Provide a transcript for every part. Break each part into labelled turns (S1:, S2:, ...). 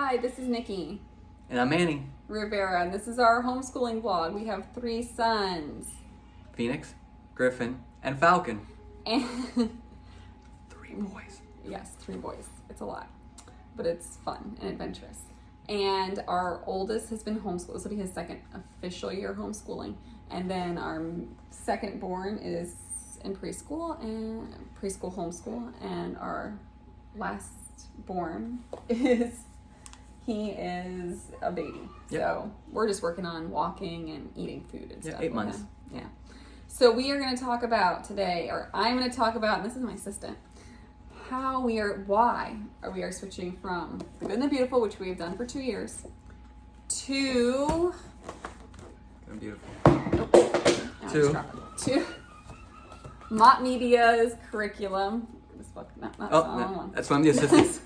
S1: Hi, this is Nikki
S2: And I'm Manny.
S1: Rivera, and this is our homeschooling vlog. We have 3 sons.
S2: Phoenix, Griffin, and Falcon.
S1: And
S2: 3 boys.
S1: yes, 3 boys. It's a lot, but it's fun and adventurous. And our oldest has been homeschooled. This will be his 2nd official year homeschooling. And then our 2nd born is in preschool homeschool, and our last born he is a baby.
S2: Yep.
S1: So we're just working on walking and eating food and stuff.
S2: 8 months.
S1: Yeah. So we are going to talk about today, or I'm going to talk about, and this is my assistant, why we are switching from The Good and the Beautiful, which we have done for 2 years, to
S2: Beautiful.
S1: to Mott Media's curriculum. This book, not the wrong one.
S2: That's one of the assistants.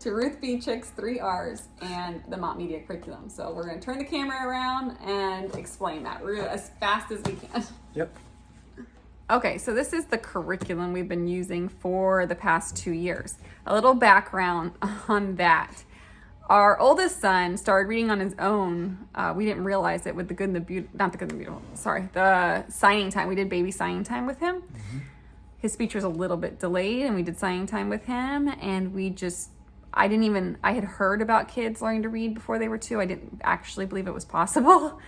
S1: To Ruth B. Chick's 3 R's and the Mott Media curriculum. So we're going to turn the camera around and explain that as fast as we can.
S2: Yep.
S1: Okay, so this is the curriculum we've been using for the past 2 years. A little background on that. Our oldest son started reading on his own. We didn't realize it with The Good and the Beautiful, not The Good and the Beautiful, sorry, the signing time. We did baby signing time with him. Mm-hmm. His speech was a little bit delayed, and we did signing time with him, and I had heard about kids learning to read before they were 2. I didn't actually believe it was possible,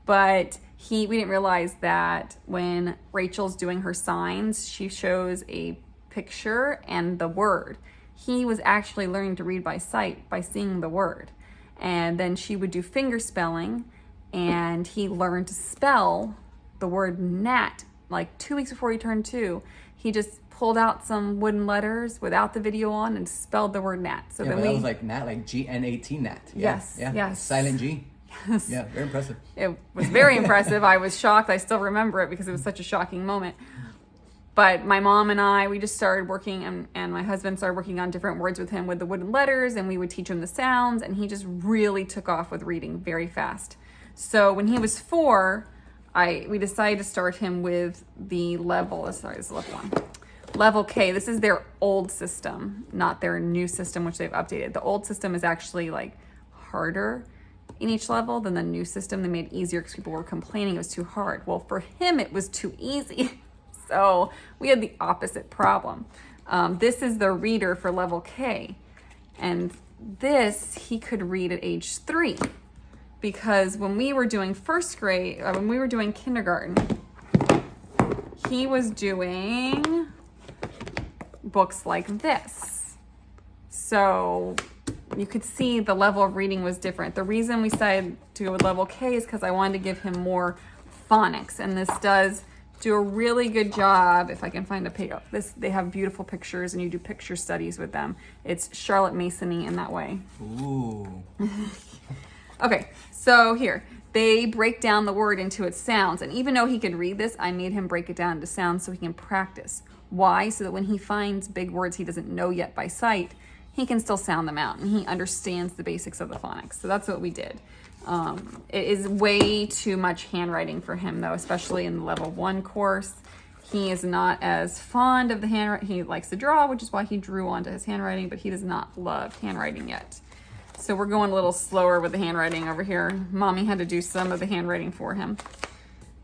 S1: but we didn't realize that when Rachel's doing her signs, she shows a picture and the word. He was actually learning to read by sight by seeing the word. And then she would do finger spelling, and he learned to spell the word gnat. Like 2 weeks before he turned 2, he just pulled out some wooden letters without the video on and spelled the word gnat. So then
S3: that was like gnat, like G-N-A-T, gnat.
S1: Yes.
S3: Silent G.
S1: Yes.
S3: Yeah, very impressive.
S1: It was very impressive. I was shocked. I still remember it because it was such a shocking moment. But my mom and we just started working, and my husband started working on different words with him with the wooden letters, and we would teach him the sounds, and he just really took off with reading very fast. So when he was 4, we decided to start him with the level K. This is their old system, not their new system, which they've updated. The old system is actually like harder in each level than the new system. They made it easier because people were complaining it was too hard. Well, for him, it was too easy. So we had the opposite problem. This is the reader for level K. And this, he could read at age 3. Because when we were doing kindergarten, he was doing books like this. So you could see the level of reading was different. The reason we decided to go with level K is because I wanted to give him more phonics, and this does do a really good job. If I can find a page, they have beautiful pictures, and you do picture studies with them. It's Charlotte Masony in that way.
S3: Ooh.
S1: Okay, so here they break down the word into its sounds, and even though he could read this, I made him break it down into sounds so he can practice. Why? So that when he finds big words he doesn't know yet by sight, he can still sound them out, and he understands the basics of the phonics. So that's what we did. It is way too much handwriting for him, though, especially in the level 1 course. He is not as fond of the handwriting. He likes to draw, which is why he drew onto his handwriting, but he does not love handwriting yet. So we're going a little slower with the handwriting over here. Mommy had to do some of the handwriting for him.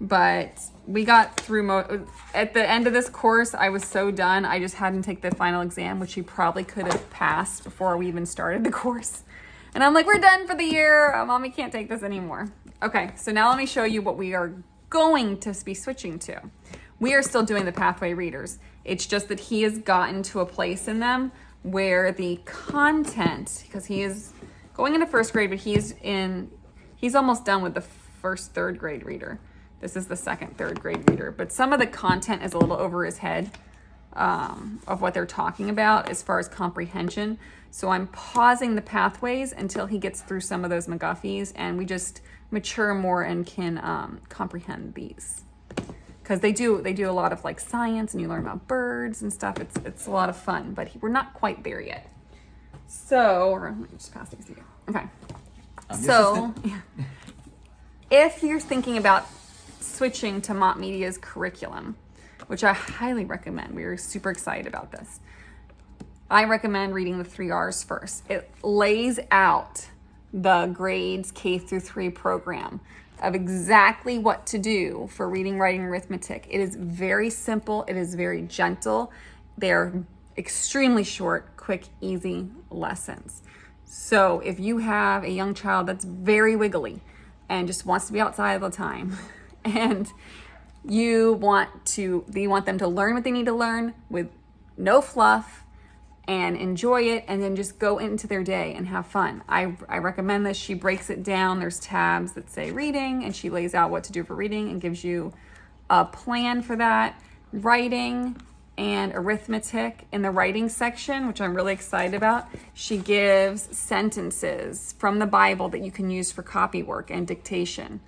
S1: But we got through at the end of this course, I was so done. I just had him take the final exam, which he probably could have passed before we even started the course. And I'm like, we're done for the year. Mommy can't take this anymore. Okay, so now let me show you what we are going to be switching to. We are still doing the pathway readers. It's just that he has gotten to a place in them where the content, because he is going into 1st grade, but he's almost done with the 1st, 3rd grade reader. This is the 2nd, 3rd grade reader. But some of the content is a little over his head of what they're talking about as far as comprehension. So I'm pausing the pathways until he gets through some of those McGuffey's, and we just mature more and can comprehend these. Because they do a lot of like science, and you learn about birds and stuff. It's a lot of fun, but we're not quite there yet. So let me just pass these to you. Okay. So if you're thinking about switching to Mott Media's curriculum, which I highly recommend, we are super excited about this. I recommend reading the 3 R's first. It lays out the grades K through 3 program of exactly what to do for reading, writing, arithmetic. It is very simple. It is very gentle. They're extremely short, quick, easy lessons. So if you have a young child that's very wiggly and just wants to be outside all the time, and you want them to learn what they need to learn with no fluff and enjoy it, and then just go into their day and have fun, I recommend this. She breaks it down. There's tabs that say reading, and she lays out what to do for reading and gives you a plan for that. Writing and arithmetic, in the writing section, which I'm really excited about, she gives sentences from the Bible that you can use for copy work and dictation.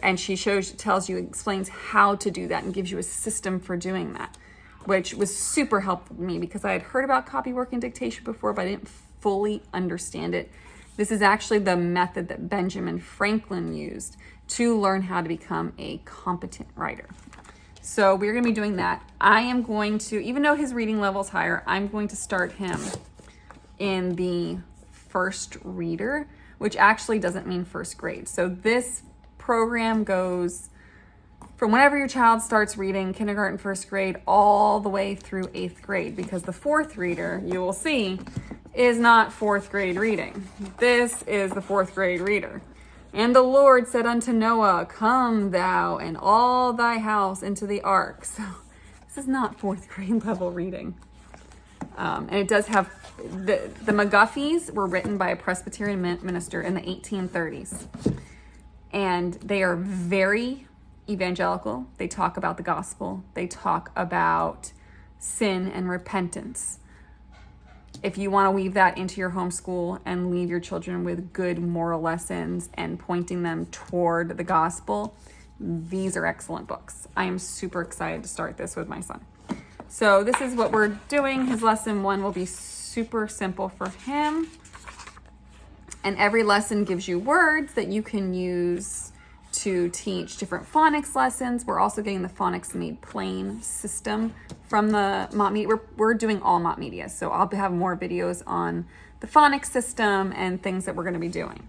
S1: And she explains how to do that and gives you a system for doing that, which was super helpful to me because I had heard about copy work and dictation before, but I didn't fully understand it. This is actually the method that Benjamin Franklin used to learn how to become a competent writer. So we're going to be doing that. I am going to, even though his reading level is higher, I'm going to start him in the first reader, which actually doesn't mean first grade. So this program goes from whenever your child starts reading, kindergarten, first grade, all the way through 8th grade, because the 4th reader, you will see, is not 4th grade reading. This is the 4th grade reader. And the Lord said unto Noah, come thou and all thy house into the ark. So this is not 4th grade level reading. And it does have, the McGuffey's were written by a Presbyterian minister in the 1830s. And they are very evangelical. They talk about the gospel. They talk about sin and repentance. If you want to weave that into your homeschool and leave your children with good moral lessons and pointing them toward the gospel, these are excellent books. I am super excited to start this with my son. So this is what we're doing. His lesson 1 will be super simple for him. And every lesson gives you words that you can use to teach different phonics lessons. We're also getting the Phonics Made Plain system from the Mott Media. We're doing all Mott Media, so I'll have more videos on the phonics system and things that we're going to be doing.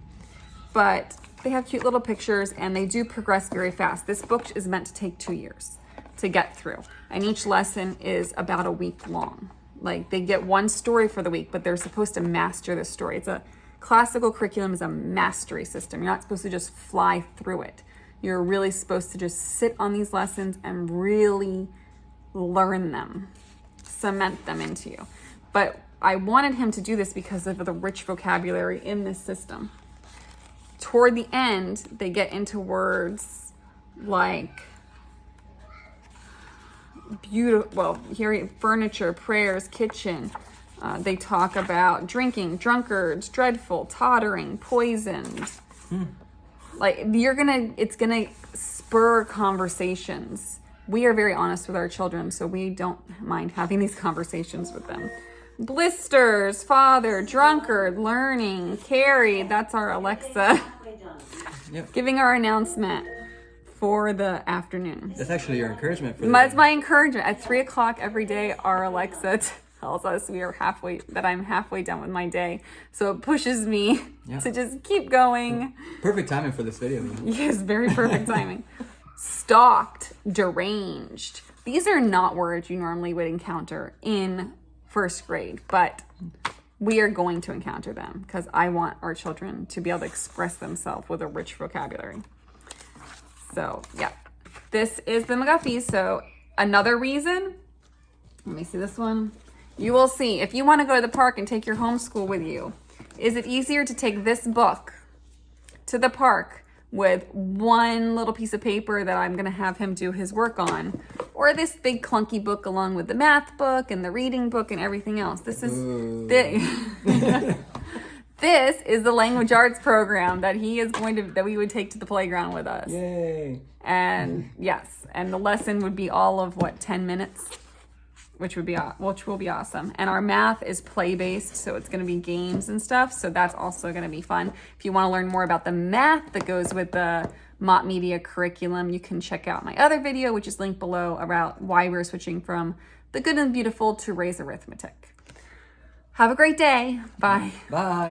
S1: But they have cute little pictures, and they do progress very fast. This book is meant to take 2 years to get through, and each lesson is about a week long. Like, they get one story for the week, but they're supposed to master the story. It's a classical curriculum is a mastery system. You're not supposed to just fly through it. You're really supposed to just sit on these lessons and really learn them, cement them into you. But I wanted him to do this because of the rich vocabulary in this system. Toward the end, they get into words like beautiful, well, here, furniture, prayers, kitchen. They talk about drinking, drunkards, dreadful, tottering, poisoned. Like, it's gonna spur conversations. We are very honest with our children, so we don't mind having these conversations with them. Blisters, father, drunkard, learning, carried. That's our Alexa.
S3: Yep.
S1: Giving our announcement for the afternoon.
S3: That's actually your encouragement for the
S1: That's
S3: day.
S1: my encouragement. At 3 o'clock every day, our Alexa tells us that I'm halfway done with my day. So it pushes me to just keep going.
S3: Perfect timing for this video.
S1: Yes, very perfect timing. Stalked, deranged. These are not words you normally would encounter in first grade, but we are going to encounter them because I want our children to be able to express themselves with a rich vocabulary. So, yeah, this is the McGuffey's. So another reason, let me see this one. You will see, if you want to go to the park and take your homeschool with you, is it easier to take this book to the park with one little piece of paper that I'm going to have him do his work on, or this big clunky book along with the math book and the reading book and everything else? This is this is the language arts program that we would take to the playground with us.
S3: Yay.
S1: And yes, and the lesson would be all of 10 minutes, which will be awesome. And our math is play-based, so it's going to be games and stuff. So that's also going to be fun. If you want to learn more about the math that goes with the Mott Media curriculum, you can check out my other video, which is linked below, about why we're switching from the good and beautiful to raise arithmetic. Have a great day. Bye.
S3: Bye.